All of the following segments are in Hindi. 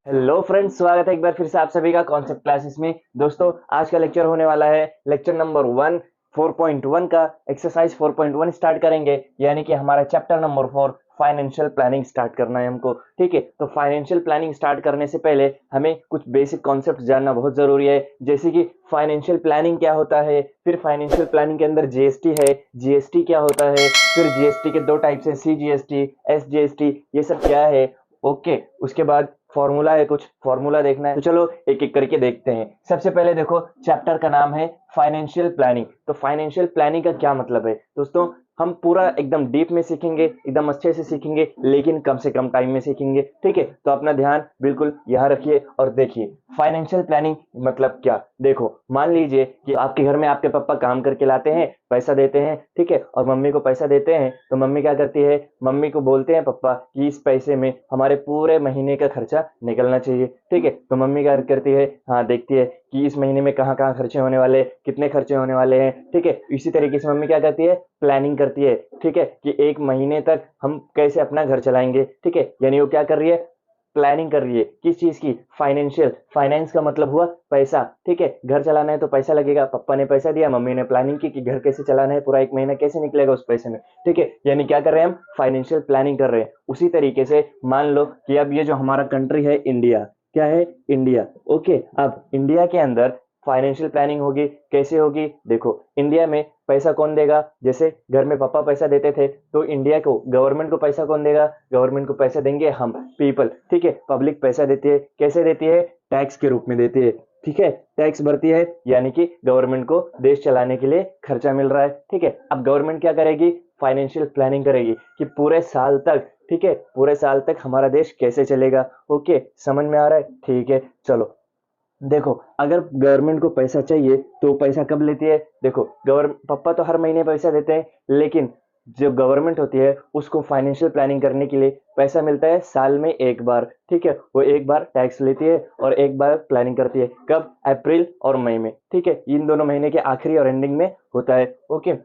हेलो फ्रेंड्स, स्वागत है एक बार फिर से आप सभी का कॉन्सेप्ट क्लासेस में। दोस्तों, आज का लेक्चर होने वाला है लेक्चर नंबर 1 4.1 का एक्सरसाइज 4.1 स्टार्ट करेंगे, यानी कि हमारा chapter number 4 financial planning start करना है हमको। ठीक है, तो फाइनेंशियल प्लानिंग स्टार्ट करने से पहले हमें कुछ बेसिक कॉन्सेप्ट जानना बहुत जरूरी है, जैसे कि फाइनेंशियल प्लानिंग क्या होता है, फिर फाइनेंशियल प्लानिंग के अंदर जीएसटी है, जीएसटी क्या होता है, फिर जीएसटी के दो टाइप्स है, सीजीएसटी, एसजीएसटी, ये सब क्या है। ओके, उसके बाद फॉर्मूला है, कुछ फॉर्मूला देखना है, तो चलो एक एक करके देखते हैं। सबसे पहले देखो, चैप्टर का नाम है फाइनेंशियल प्लानिंग। तो फाइनेंशियल प्लानिंग का क्या मतलब है दोस्तों? हम पूरा एकदम डीप में सीखेंगे, एकदम अच्छे से सीखेंगे, लेकिन कम से कम टाइम में सीखेंगे। ठीक है, तो अपना ध्यान बिल्कुल यहाँ रखिए और देखिए फाइनेंशियल प्लानिंग मतलब क्या। देखो, मान लीजिए कि आपके घर में आपके पापा काम करके लाते हैं, पैसा देते हैं, ठीक है, और मम्मी को पैसा देते हैं, तो मम्मी क्या करती है, मम्मी को बोलते हैं पापा कि इस पैसे में हमारे पूरे महीने का खर्चा निकलना चाहिए। ठीक है, तो मम्मी क्या करती है, हाँ देखती है कि इस महीने में कहाँ कहाँ खर्चे होने वाले, कितने खर्चे होने वाले हैं। ठीक है, इसी तरीके से मम्मी क्या करती है, प्लानिंग करती है। ठीक है, कि एक महीने तक हम कैसे अपना घर चलाएंगे। ठीक है, यानी वो क्या कर रही है, प्लानिंग कर रही है किस चीज की, फाइनेंशियल। फाइनेंस का मतलब हुआ पैसा। ठीक है, घर चलाना है तो पैसा लगेगा, पापा ने पैसा दिया, मम्मी ने प्लानिंग की कि घर कैसे चलाना है, पूरा एक महीना कैसे निकलेगा उस पैसे में। ठीक है, यानी क्या कर रहे हैं हम, फाइनेंशियल प्लानिंग कर रहे हैं। उसी तरीके से मान लो कि अब ये जो हमारा कंट्री है इंडिया, क्या है, इंडिया। ओके, अब इंडिया के अंदर फाइनेंशियल प्लानिंग होगी, कैसे होगी, देखो इंडिया में पैसा कौन देगा, जैसे घर में पापा पैसा देते थे, तो इंडिया को, गवर्नमेंट को पैसा कौन देगा, गवर्नमेंट को पैसा देंगे हम, पीपल। ठीक है, पब्लिक पैसा देती है, कैसे देती है, टैक्स के रूप में देती है। ठीक है, टैक्स भरती है, यानी कि गवर्नमेंट को देश चलाने के लिए खर्चा मिल रहा है। ठीक है, अब गवर्नमेंट क्या करेगी, फाइनेंशियल प्लानिंग करेगी कि पूरे साल तक, ठीक है, पूरे साल तक हमारा देश कैसे चलेगा। ओके, समझ में आ रहा है? ठीक है, चलो देखो, अगर गवर्नमेंट को पैसा चाहिए तो पैसा कब लेती है, देखो गवर्नमेंट, पापा तो हर महीने पैसा देते हैं, लेकिन जो गवर्नमेंट होती है उसको फाइनेंशियल प्लानिंग करने के लिए पैसा मिलता है साल में एक बार। ठीक है, वो एक बार टैक्स लेती है और एक बार प्लानिंग करती है, कब, अप्रैल और मई में। ठीक है, इन दोनों महीने के आखिरी और एंडिंग में होता है। ओके,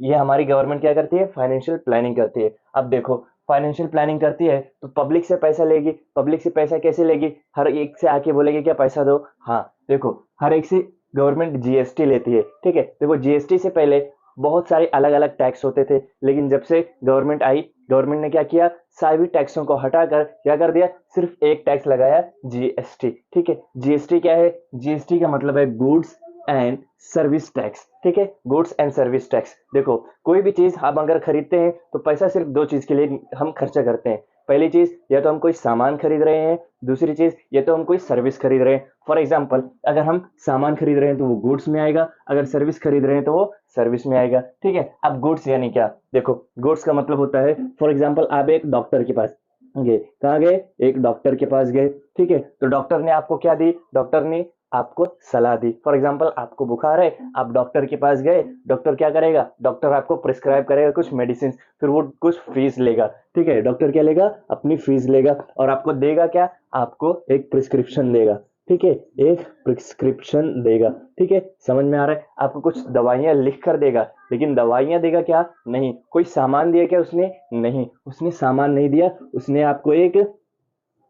ये हमारी गवर्नमेंट क्या करती है, फाइनेंशियल प्लानिंग करती है। अब देखो, फाइनेंशियल प्लानिंग करती है तो पब्लिक से पैसा लेगी, पब्लिक से पैसा कैसे लेगी, हर एक से आके बोलेगी क्या पैसा दो। हाँ देखो, हर एक से गवर्नमेंट जीएसटी लेती है। ठीक है, देखो जीएसटी से पहले बहुत सारे अलग अलग टैक्स होते थे, लेकिन जब से गवर्नमेंट आई, गवर्नमेंट ने क्या किया, सभी टैक्सों को हटाकर क्या कर दिया, सिर्फ एक टैक्स लगाया, जीएसटी। ठीक है, जीएसटी क्या है, जीएसटी का मतलब है गुड्स एंड सर्विस टैक्स। ठीक है, गुड्स एंड सर्विस टैक्स। देखो, कोई भी चीज हम अगर खरीदते हैं तो पैसा सिर्फ दो चीज के लिए हम खर्चा करते हैं। पहली चीज, या तो हम कोई सामान खरीद रहे हैं, दूसरी चीज या तो हम कोई सर्विस खरीद रहे हैं। फॉर एग्जाम्पल, अगर हम सामान खरीद रहे हैं तो वो गुड्स में आएगा, अगर सर्विस खरीद रहे हैं तो वो सर्विस में आएगा। ठीक है, अब गुड्स यानी क्या, देखो गुड्स का मतलब होता है, फॉर एग्जाम्पल आप एक डॉक्टर के पास गए, कहाँ गए, एक डॉक्टर के पास गए। ठीक है, तो डॉक्टर ने आपको क्या दी, डॉक्टर ने आपको सलाह दी। फॉर एग्जाम्पल, आपको बुखार है, आप डॉक्टर के पास गए, डॉक्टर क्या करेगा, डॉक्टर आपको प्रिस्क्राइब करेगा कुछ मेडिसिन, फिर वो कुछ फीस लेगा। ठीक है, डॉक्टर क्या लेगा, अपनी फीस लेगा और आपको देगा क्या, आपको एक प्रिस्क्रिप्शन देगा। ठीक है, एक प्रिस्क्रिप्शन देगा। ठीक है, समझ में आ रहा है, आपको कुछ दवाइयां लिख कर देगा, लेकिन दवाइयां देगा क्या, नहीं, कोई सामान दिया क्या उसने, नहीं, उसने सामान नहीं दिया, उसने आपको एक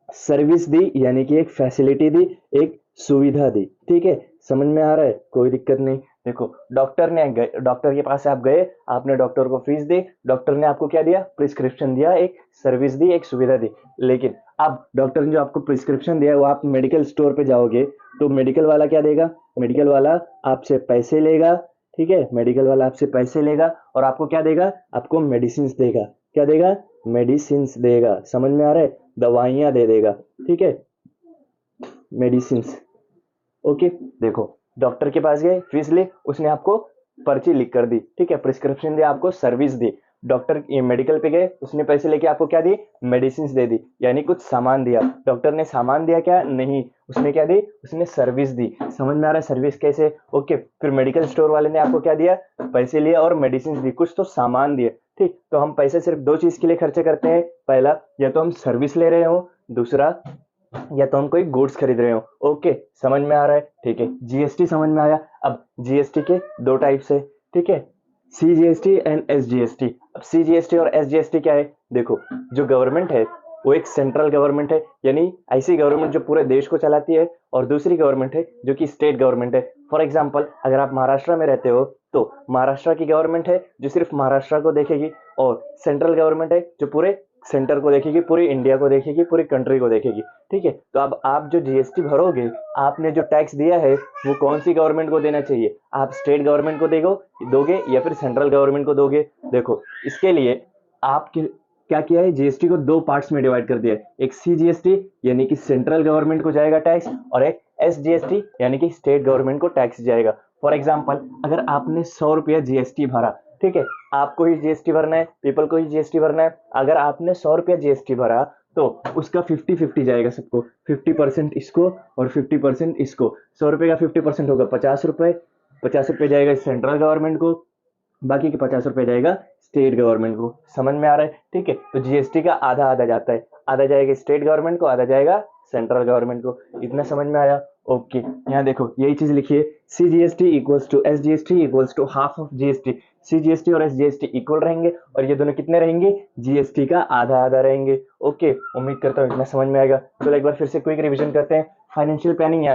सर्विस दी, यानी कि एक फैसिलिटी दी, एक सुविधा दी। ठीक है, समझ में आ रहा है, कोई दिक्कत नहीं। देखो, डॉक्टर ने गए, डॉक्टर के पास आप गए, आपने डॉक्टर को फीस दी, डॉक्टर ने आपको क्या दिया, प्रिस्क्रिप्शन दिया, एक सर्विस दी, एक सुविधा दी। लेकिन अब डॉक्टर ने जो आपको प्रिस्क्रिप्शन दिया, वो आप मेडिकल स्टोर पे जाओगे तो मेडिकल वाला क्या देगा, मेडिकल वाला आपसे पैसे लेगा। ठीक है, मेडिकल वाला आपसे पैसे लेगा और आपको क्या देगा, आपको मेडिसिन देगा, क्या देगा, मेडिसिन देगा। समझ में आ रहा है, दवाइयां दे देगा। ठीक है, मेडिसिन। ओके, देखो डॉक्टर के पास गए, फीस ली, उसने आपको पर्ची लिख कर दी। ठीक है, प्रिस्क्रिप्शन दी, आपको सर्विस दी। डॉक्टर ये मेडिकल पे गए, उसने पैसे लेके आपको क्या दी, मेडिसिन दे दी, यानी कुछ सामान दिया। डॉक्टर ने सामान दिया क्या, नहीं, उसने क्या दी, उसने सर्विस दी। समझ में आ रहा है, सर्विस कैसे। ओके, फिर मेडिकल स्टोर वाले ने आपको क्या दिया, पैसे लिए और मेडिसिन दी, कुछ तो सामान दिए। ठीक, तो हम पैसे सिर्फ दो चीज के लिए खर्चे करते हैं, पहला या तो हम सर्विस ले रहे हो, दूसरा या तो हम कोई गुड्स खरीद रहे हो। ओके, समझ में आ रहा है, ठीक है, जीएसटी समझ में आया। अब जीएसटी के दो टाइप्स है। ठीक है, सीजीएसटी एंड एसजीएसटी। अब सीजीएसटी और एसजीएसटी क्या है, देखो जो गवर्नमेंट है, वो एक सेंट्रल गवर्नमेंट है, यानी ऐसी गवर्नमेंट जो पूरे देश को चलाती है, और दूसरी गवर्नमेंट है जो कि स्टेट गवर्नमेंट है। फॉर एग्जाम्पल अगर आप महाराष्ट्र में रहते हो तो महाराष्ट्र की गवर्नमेंट है जो सिर्फ महाराष्ट्र को देखेगी, और सेंट्रल गवर्नमेंट है जो पूरे सेंटर को देखेगी, पूरी इंडिया को देखेगी, पूरी कंट्री को देखेगी। ठीक है, तो अब आप जो जीएसटी भरोगे, आपने जो टैक्स दिया है वो कौन सी गवर्नमेंट को देना चाहिए? आप स्टेट गवर्नमेंट को दोगे या फिर सेंट्रल गवर्नमेंट को दोगे? देखो, इसके लिए आप क्या किया है, जीएसटी को दो पार्ट्स में डिवाइड कर दिया है। एक सीजीएसटी यानी कि सेंट्रल गवर्नमेंट को जाएगा टैक्स, और एक एसजीएसटी यानी कि स्टेट गवर्नमेंट को टैक्स जाएगा। फॉर एग्जाम्पल अगर आपने 100 रुपया जीएसटी भरा, ठीक है, आपको ही जीएसटी भरना है, पीपल को ही जीएसटी भरना है। अगर आपने 100 रुपया जीएसटी भरा तो उसका 50-50 जाएगा सबको, 50% इसको और 50% इसको। 100 रुपये का 50% होगा 50 रुपये, 50 रुपये जाएगा सेंट्रल गवर्नमेंट को, बाकी के 50 रुपये जाएगा स्टेट गवर्नमेंट को। समझ में आ रहा है? ठीक है, तो जीएसटी का आधा आधा जाता है, आधा जाएगा स्टेट गवर्नमेंट को, आधा जाएगा सेंट्रल गवर्नमेंट को। इतना समझ में आया? ओके, यहाँ देखो यही चीज लिखिए, CGST equals to SGST equals to half of GST. CGST और एसजीएसटी इक्वल रहेंगे, और ये दोनों कितने रहेंगे? जीएसटी का आधा आधा रहेंगे। ओके, उम्मीद करता हूँ इतना समझ में आएगा। चलो एक बार फिर से क्विक रिवीजन करते हैं। फाइनेंशियल प्लानिंग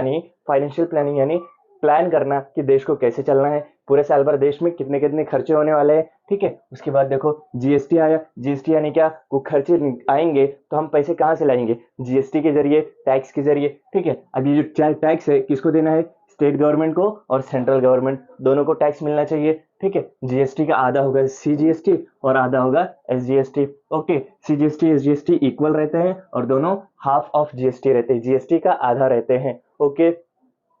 यानी प्लान करना कि देश को कैसे चलना है, पूरे साल भर देश में कितने कितने खर्चे होने वाले हैं। ठीक है, उसके बाद देखो जीएसटी आया, जीएसटी यानी क्या? वो खर्चे आएंगे तो हम पैसे कहाँ से लाएंगे? जीएसटी के जरिए, टैक्स के जरिए। ठीक है, अब ये जो टैक्स है किसको देना है? स्टेट गवर्नमेंट को और सेंट्रल गवर्नमेंट दोनों को टैक्स मिलना चाहिए। ठीक है, जीएसटी का आधा होगा सीजीएसटी और आधा होगा SGST. Okay, CGST SGST equal रहते हैं और दोनों हाफ ऑफ जीएसटी रहते हैं, जीएसटी का आधा रहते हैं। ओके,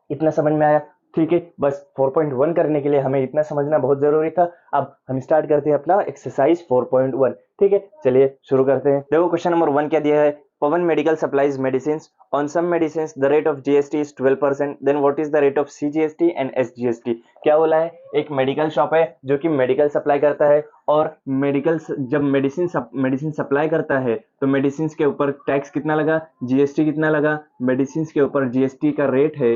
इतना समझ में आया? ठीक है, बस 4.1 करने के लिए हमें इतना समझना बहुत जरूरी था। अब हम स्टार्ट करते हैं अपना एक्सरसाइज 4.1। ठीक है, चलिए शुरू करते हैं। देखो क्वेश्चन नंबर 1 क्या दिया है, Pawan medical supplies medicine, on some medicine the rate of GST is 12%, then what is the rate of CGST and SGST. क्या बोला है? एक मेडिकल शॉप है जो कि मेडिकल सप्लाई करता है, और मेडिकल जब मेडिसिन सप्लाई करता है तो मेडिसिन के ऊपर टैक्स कितना लगा, जीएसटी कितना लगा? मेडिसिन के ऊपर जीएसटी का रेट है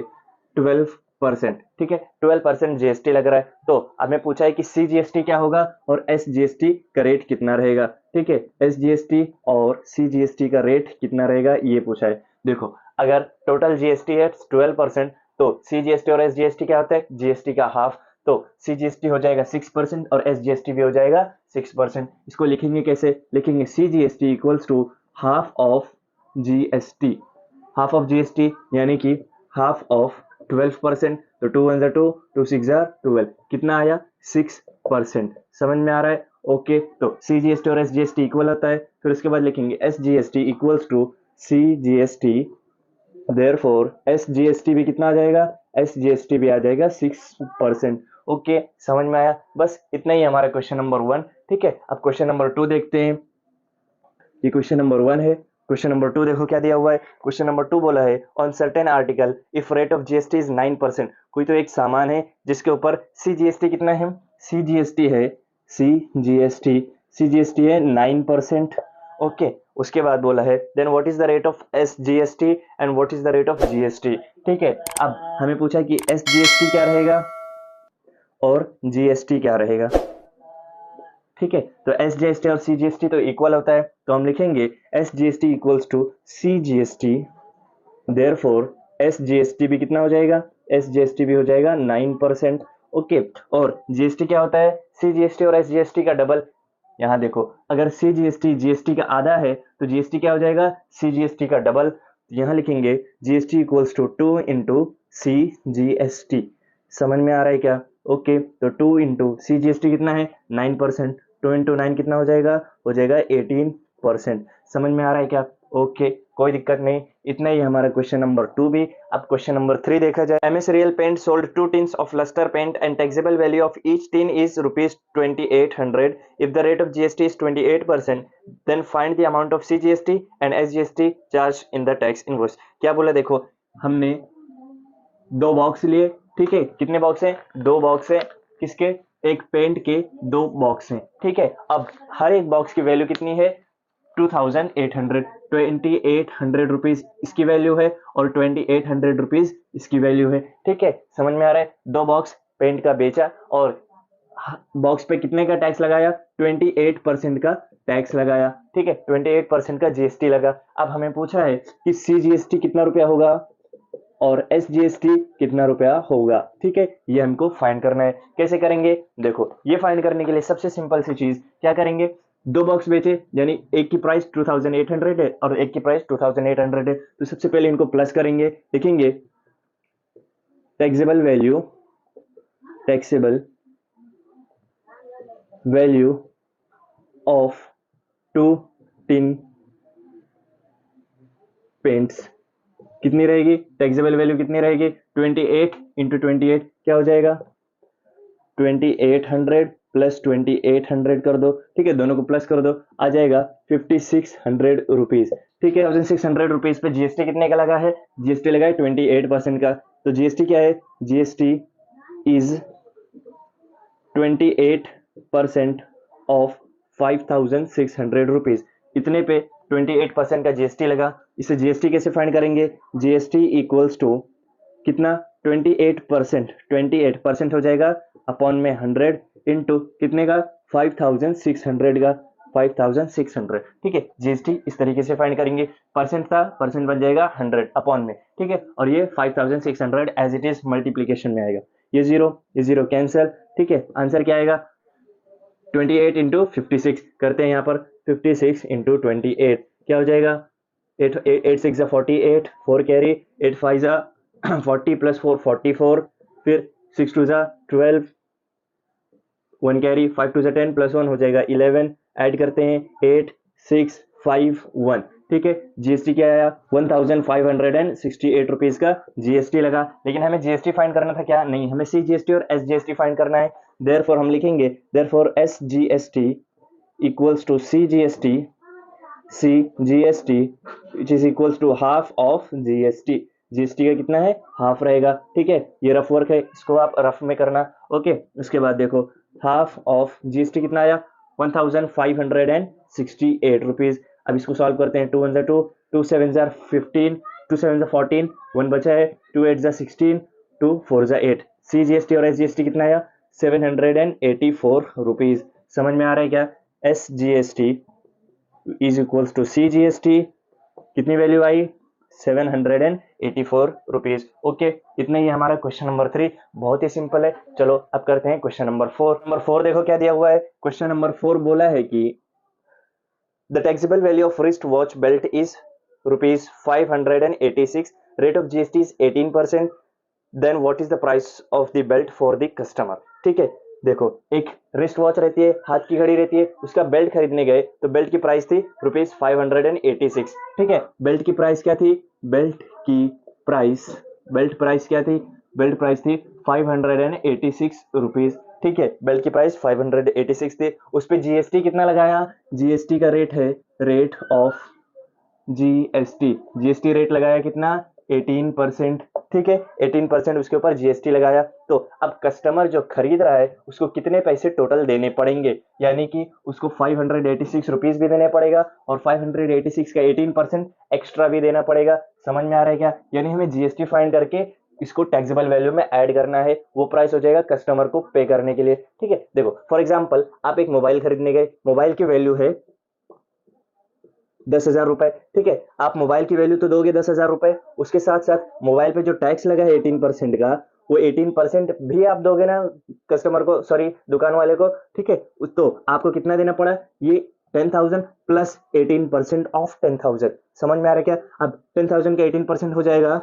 12%। ठीक है, 12% जीएसटी लग रहा है। तो हमें पूछा है कि सीजीएसटी क्या होगा और एसजीएसटी का रेट कितना रहेगा। ठीक है, एसजीएसटी और सीजीएसटी का रेट कितना रहेगा ये पूछा है। देखो, अगर टोटल जीएसटी है 12%, तो सीजीएसटी और एसजीएसटी क्या होता है? जीएसटी का हाफ, तो सीजीएसटी हो जाएगा 6% और एसजीएसटी भी हो जाएगा 6%। इसको लिखेंगे कैसे? लिखेंगे CGST equals to half of GST. Half of GST यानी कि हाफ ऑफ 12%, तो 2 1 2, 2 6 12, कितना आया? 6%। समझ में आ रहा है? ओके, तो सीजीएसटी और एसजीएसटी इक्वल होता है। फिर उसके बाद लिखेंगे SGST equals to CGST, therefore SGST भी कितना आ जाएगा? एसजीएसटी भी आ जाएगा 6%। ओके, समझ में आया? बस इतना ही हमारा क्वेश्चन नंबर 1। ठीक है, अब क्वेश्चन नंबर 2 देखते हैं। ये क्वेश्चन नंबर 1 है। क्वेश्चन नंबर 2 देखो क्या दिया हुआ है। क्वेश्चन नंबर 2 बोला है on certain article if rate of GST is 9%। कोई तो एक सामान है जिसके ऊपर सीजीएसटी कितना है? सीजीएसटी है, सीजीएसटी है 9%। ओके, उसके बाद बोला है then what is the rate of SGST and what is the rate of GST. ठीक है, अब हमें पूछा कि एसजीएसटी क्या रहेगा और जीएसटी क्या रहेगा। ठीक है, तो एसजीएसटी और सीजीएसटी तो इक्वल होता है, तो हम लिखेंगे SGST equals to CGST, therefore SGST भी कितना हो जाएगा? एसजीएसटी भी हो जाएगा 9%। ओके, और जीएसटी क्या होता है? सीजीएसटी और एसजीएसटी का डबल। यहाँ देखो, अगर सीजीएसटी जीएसटी का आधा है तो जीएसटी क्या हो जाएगा? सीजीएसटी का डबल। यहाँ लिखेंगे GST equals to 2 into CGST. समझ में आ रहा है क्या? ओके, तो 2 इंटू सीजीएसटी कितना है? 9%, 2 इंटू 9 कितना हो जाएगा? हो जाएगा 18%। समझ में आ रहा है क्या? ओके, कोई दिक्कत नहीं। इतना ही हमारा क्वेश्चन नंबर 2 भी। अब क्वेश्चन नंबर 3 देखा जाए। MS real paint sold 2 tins of lustre paint and taxable value of each tin is ₹2800। If the rate of GST is 28%, then find the amount of CGST and SGST charge in the tax invoice. क्या बोला? देखो, हमने 2 बॉक्स लिए। ठीक है, कितने बॉक्स हैं? 2 बॉक्स है। किसके? एक पेंट के 2 बॉक्स हैं। ठीक है, अब हर एक बॉक्स की वैल्यू कितनी है? 2800, 2800 रुपीज इसकी वैल्यू है और 2800 रुपीज इसकी वैल्यू है। ठीक है, समझ में आ रहा है? 2 बॉक्स पेंट का बेचा और बॉक्स पे कितने का टैक्स लगाया? 28% का टैक्स लगाया, ठीक है, 28% का जीएसटी लगा। अब हमें पूछा है कि सीजीएसटी कितना रुपया होगा और एसजीएसटी कितना रुपया होगा, ठीक है, ये हमको फाइंड करना है। कैसे करेंगे, देखो ये फाइंड करने के लिए सबसे सिंपल सी चीज क्या करेंगे, दो बॉक्स बेचे, यानी एक की प्राइस 2800 है और एक की प्राइस 2800 है, तो सबसे पहले इनको प्लस करेंगे, लिखेंगे taxable value of 2 tin paints कितनी रहेगी, टैक्सेबल वैल्यू कितनी रहेगी, 28 इंटू 28 क्या हो जाएगा, 2800 प्लस 2800 कर दो, ठीक है, दोनों को प्लस कर दो, आ जाएगा 5600 रुपीज, ठीक है। 1600 रुपीज पे जीएसटी कितने का लगा है, जीएसटी लगा है 28% का, तो जीएसटी क्या है, जीएसटी इज 28% ऑफ 5600 रुपीज, इतने पे 28% का जीएसटी लगा। इसे जीएसटी कैसे फाइंड करेंगे, जीएसटी इक्वल्स टू कितना, 28% हो जाएगा अपॉन में 100 इंटू कितने का, 5600 का, 5600, ठीक है। जीएसटी इस तरीके से फाइंड करेंगे, परसेंट था, परसेंट बन जाएगा 100 अपॉन में, ठीक है, और ये 5600 एज इट इज मल्टीप्लीकेशन में आएगा, ये जीरो कैंसिल, ठीक है, आंसर क्या आएगा, 28 इंटू 56 करते हैं यहाँ पर, 56 इंटू 28 क्या हो जाएगा, 8 6 48, 4 कैरी, 8 5 40 प्लस 4 44, फिर 6 2 12, 1 कैरी, 5 2 10 प्लस 1 हो जाएगा 11, ऐड करते हैं 8 6 5 1, ठीक है। जीएसटी क्या आया, 1568 रुपीज का जीएसटी लगा, लेकिन हमें जीएसटी फाइंड करना था क्या, नहीं, हमें सीजीएसटी और एसजीएसटी फाइंड करना है। देयरफॉर हम लिखेंगे, therefore SGST equals to CGST which is equals to half of GST, GST का कितना है, हाफ रहेगा, ठीक है। ये रफ वर्क है, इसको आप रफ में करना, ओके। उसके बाद देखो हाफ ऑफ जीएसटी कितना आया, 1568 रुपीज। अब इसको सॉल्व करते हैं, 2 1 2, 2 7 15, 2 7 14, 1 बचा है, 2 8 16, 2 4 8, सीजीएसटी और एसजीएसटी कितना आया, 784 रुपीज। समझ में आ रहा है क्या, SGST is equals to CGST, कितनी वैल्यू आई, 784 रुपीज, ओके। इतना ही हमारा क्वेश्चन नंबर 3, बहुत ही सिंपल है। चलो अब करते हैं क्वेश्चन नंबर 4। नंबर 4 देखो क्या दिया हुआ है, क्वेश्चन नंबर 4 बोला है कि the taxable value of wrist watch belt is ₹586, rate of GST is 18%, then what is the price of the belt for the customer, ठीक है। देखो एक रिस्ट वॉच रहती है, हाथ की घड़ी रहती है, उसका बेल्ट खरीदने गए तो बेल्ट की प्राइस थी ₹586, ठीक है। बेल्ट की प्राइस क्या थी, बेल्ट प्राइस क्या थी, बेल्ट प्राइस थी 586 रुपीज, ठीक है। बेल्ट की प्राइस 586 थी, उस पर जीएसटी कितना लगाया, जीएसटी का रेट है, रेट ऑफ जीएसटी रेट लगाया कितना, 18%, ठीक है, 18% उसके ऊपर जीएसटी लगाया। तो अब कस्टमर जो खरीद रहा है उसको कितने पैसे टोटल देने पड़ेंगे, यानी कि उसको 586 रुपीज भी देने पड़ेगा और 586 का 18% एक्स्ट्रा भी देना पड़ेगा। समझ में आ रहा है क्या, यानी हमें जीएसटी फाइंड करके इसको टैक्सेबल वैल्यू में ऐड करना है, वो प्राइस हो जाएगा कस्टमर को पे करने के लिए, ठीक है। देखो फॉर एग्जाम्पल आप एक मोबाइल खरीदने गए, मोबाइल की वैल्यू है 10,000 रुपए, ठीक है। आप मोबाइल की वैल्यू तो दोगे 10,000 रुपए, उसके साथ साथ मोबाइल पे जो टैक्स लगा है 18% का, वो 18% भी आप दोगे ना कस्टमर को, सॉरी दुकान वाले को, ठीक है। तो आपको कितना देना पड़ा, ये 10,000 प्लस 18% ऑफ 10,000। समझ में आ रहा है क्या, अब 10,000 का 18% हो जाएगा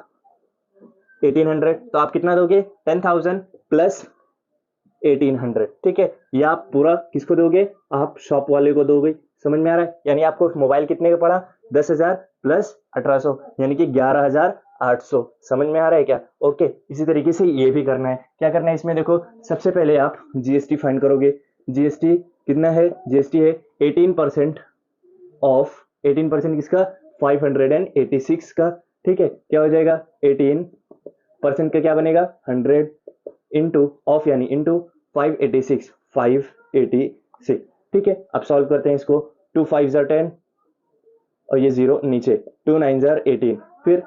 1800, तो आप कितना दोगे, 10,000 प्लस 1800, ठीक है। ये आप पूरा किसको दोगे, आप शॉप वाले को दोगे। समझ में आ रहा है, यानी आपको मोबाइल कितने का पड़ा, 10,000 प्लस 1800 यानी कि 11,800। समझ में आ रहा है क्या, ओके। इसी तरीके से ये भी करना है, क्या करना है इसमें, देखो सबसे पहले आप जीएसटी फाइंड करोगे, जीएसटी कितना है, जीएसटी है 18% ऑफ, 18% किसका, 586 का, ठीक है। क्या हो जाएगा, 18% का क्या बनेगा, 100 इंटू ऑफ यानी इंटू 586, ठीक है। अब सॉल्व करते हैं इसको, 2 5 10 और ये 0 नीचे, 2 9 18, फिर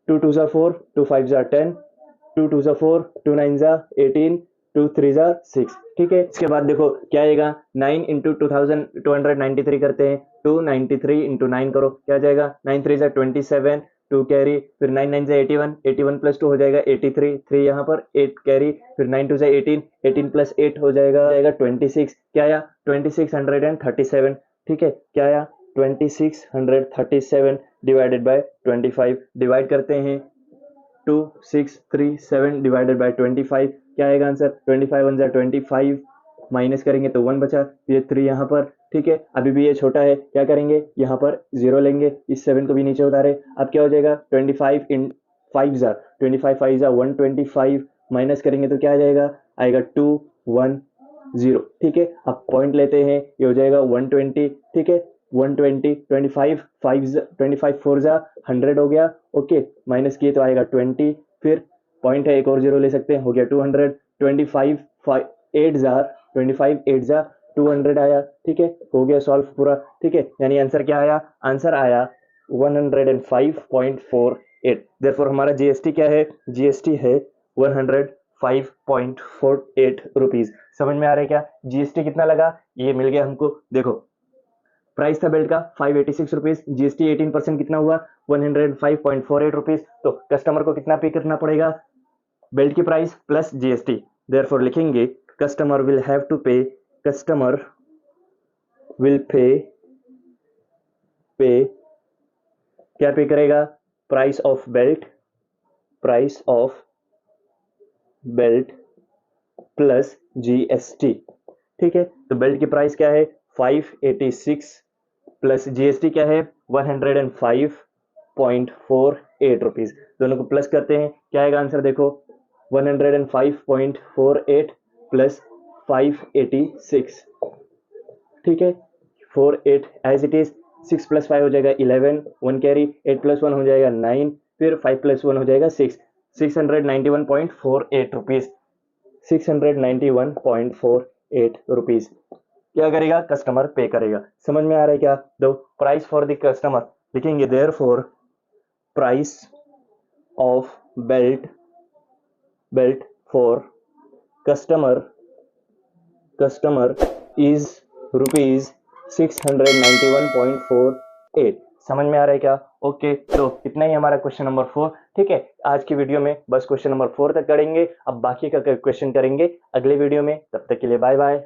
2 2 4, 2 5 10, 2 2 4, 2 9 18, 2 3 6, ठीक है। इसके बाद देखो क्या आएगा, 9 इंटू 2293 करते हैं, 293 इंटू 9 करो, क्या आ जाएगा, 9 3 27, 2 कैरी, फिर 9 9 81, 81 प्लस 2 हो जाएगा 83, 3 यहाँ पर, 8 कैरी, फिर 9 2 18, 18 प्लस 8 हो जाएगा 26, क्या आया 2637, ठीक है। क्या आया 2637 डिवाइडेड बाय 25, डिवाइड करते हैं 2637 डिवाइडेड बाय 25, क्या आएगा आंसर, 25 1 25, माइनस करेंगे तो 1 बचा, ये 3 यहाँ पर, ठीक है। अभी भी ये छोटा है, क्या करेंगे यहाँ पर 0 लेंगे, इस 7 को भी नीचे उतारे, अब क्या हो जाएगा 25 इन 5 जार 25 5 जार 125, माइनस करेंगे तो क्या आ जाएगा, आएगा 210, ठीक है। अब पॉइंट लेते हैं, ये हो जाएगा 120, ठीक है, 120, 25 25 4 जा 100 हो गया, ओके, माइनस किए तो आएगा 20, फिर पॉइंट है एक और 0 ले सकते हैं, हो गया 200, 25 8 जार 25 8 जा 200 आया, ठीक है, हो गया सॉल्व पूरा, ठीक है। यानी आंसर क्या आया, आंसर आया 105.48। देयरफॉर हमारा जीएसटी क्या है, जीएसटी है 105.48 रुपीज। समझ में आ रहा है क्या, जीएसटी कितना लगा, ये मिल गया हमको। देखो प्राइस था बेल्ट का 586 रुपीज, जीएसटी 18% कितना हुआ 105.48 रुपीज। तो कस्टमर को कितना पे करना पड़ेगा, बेल्ट की प्राइस प्लस जीएसटी। देयरफॉर लिखेंगे कस्टमर विल हैव टू पे, कस्टमर विल पे क्या पे करेगा, price of belt, price of belt plus GST, ठीक है। तो बेल्ट की प्राइस क्या है 586 प्लस जीएसटी क्या है 105.48 रुपीज। दोनों को प्लस करते हैं, क्या आएगा आंसर, देखो 105.48 प्लस 586, ठीक है, 48 एज इट इज, 6 प्लस 5 हो जाएगा 11, 1 कैरी, 8 प्लस 1 हो जाएगा 9, फिर 5 प्लस 1 हो जाएगा 6, 691.48 रुपीज, 691.48 रुपीज क्या करेगा, कस्टमर पे करेगा। समझ में आ रहा है क्या, दो प्राइस फॉर द कस्टमर लिखेंगे, therefore price of belt for customer is rupees 691.48। समझ में आ रहा है क्या, ओके। तो इतना ही हमारा क्वेश्चन नंबर 4, ठीक है। आज की वीडियो में बस क्वेश्चन नंबर 4 तक करेंगे, अब बाकी का क्वेश्चन करेंगे अगले वीडियो में। तब तक के लिए बाय बाय।